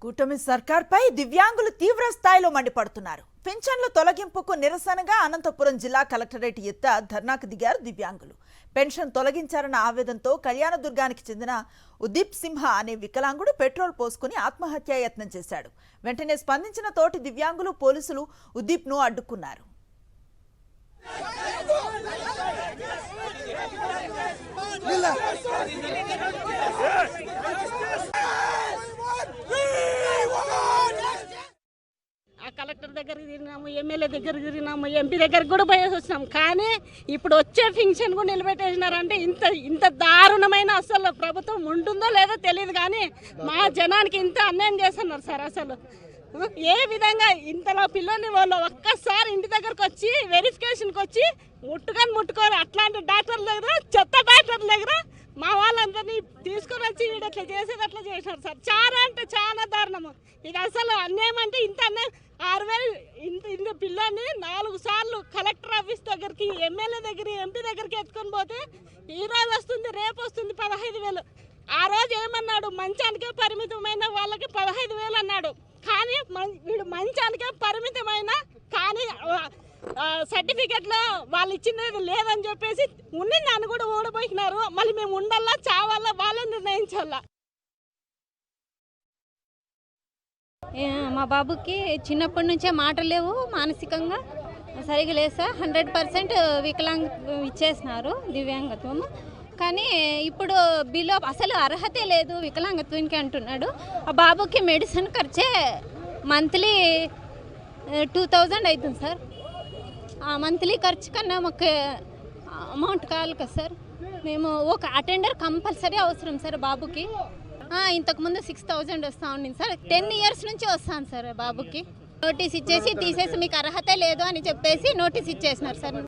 కూటమి సర్కార్పై దివ్యాంగులు తీవ్ర స్థాయిలో మండిపడుతున్నారు. పెన్షన్ల తొలగింపుకు నిరసనగా అనంతపురం జిల్లా కలెక్టరేట్ ఎత్త ధర్నాకు దిగారు దివ్యాంగులు. పెన్షన్ తొలగించారన్న ఆవేదనతో కళ్యాణదుర్గానికి చెందిన ఉదీప్ సింహ అనే వికలాంగుడు పెట్రోల్ పోసుకుని ఆత్మహత్యా యత్నం చేశాడు. వెంటనే స్పందించిన తోటి దివ్యాంగులు పోలీసులు ఉదీప్ను అడ్డుకున్నారు. కలెక్టర్ దగ్గరికి తిరిగినాము, ఎమ్మెల్యే దగ్గరికి తిరిగినాము, ఎంపీ దగ్గరికి కూడా పోయేసి వచ్చినాం. కానీ ఇప్పుడు వచ్చే ఫంక్షన్ కూడా నిలబెట్టేసినారంటే ఇంత దారుణమైన అసలు ప్రభుత్వం ఉంటుందో లేదో తెలియదు. కానీ మా జనానికి ఇంత అన్యాయం చేస్తున్నారు సార్. అసలు ఏ విధంగా ఇంతలో పిల్లల్ని వాళ్ళు ఒక్కసారి ఇంటి దగ్గరకు వచ్చి వెరిఫికేషన్కి వచ్చి ముట్టుకోవాలి. అట్లాంటి డాక్టర్ల దగ్గర, చెత్త డాక్టర్ల దగ్గర మా వాళ్ళందరినీ తీసుకొని వచ్చి వీడట్లా చేసేది అట్లా చేసినారు సార్. చాలా అంటే చాలా దారుణము. ఇది అసలు అన్యాయం. అంటే ఇంత అన్యాయం. 6,000 ఇంత పిల్లల్ని 4 సార్లు కలెక్టర్ ఆఫీస్ దగ్గరికి, ఎమ్మెల్యే దగ్గర, ఎంపీ దగ్గరికి ఎత్తుకొని పోతే ఈ రోజు వస్తుంది, రేపు వస్తుంది 15,000. ఆ రోజు ఏమన్నాడు, మంచానికే పరిమితమైన వాళ్ళకి 15,000 అన్నాడు. కానీ వీడు మంచానికే పరిమితమైన, కానీ సర్టిఫికెట్లో వాళ్ళు ఇచ్చినది లేదని చెప్పేసి ఉండి నన్ను కూడా ఓడిపోయినారు. మళ్ళీ మేము ఉండాలా చావాలా వాళ్ళే నిర్ణయించాలా. మా బాబుకి చిన్నప్పటి నుంచే మాటలు లేవు, మానసికంగా సరిగా లేదు సార్. 100% వికలాంగ ఇచ్చేసినారు, దివ్యాంగత్వం. కానీ ఇప్పుడు బిలో అసలు అర్హతే లేదు వికలాంగత్వానికి అంటున్నాడు. ఆ బాబుకి మెడిసిన్ ఖర్చే మంత్లీ 2,000 అవుతుంది సార్. ఆ మంత్లీ ఖర్చు కన్నా మాకు అమౌంట్ కావాలి కదా సార్. మేము ఒక అటెండర్ కంపల్సరీ అవసరం సార్ బాబుకి. ఇంతకుముందు 6,000 వస్తూ ఉండింది సార్. 10 ఇయర్స్ నుంచి వస్తాను సార్ బాబుకి. నోటీస్ ఇచ్చేసి తీసేసి మీకు అర్హత లేదు అని చెప్పేసి నోటీస్ ఇచ్చేసినారు సార్.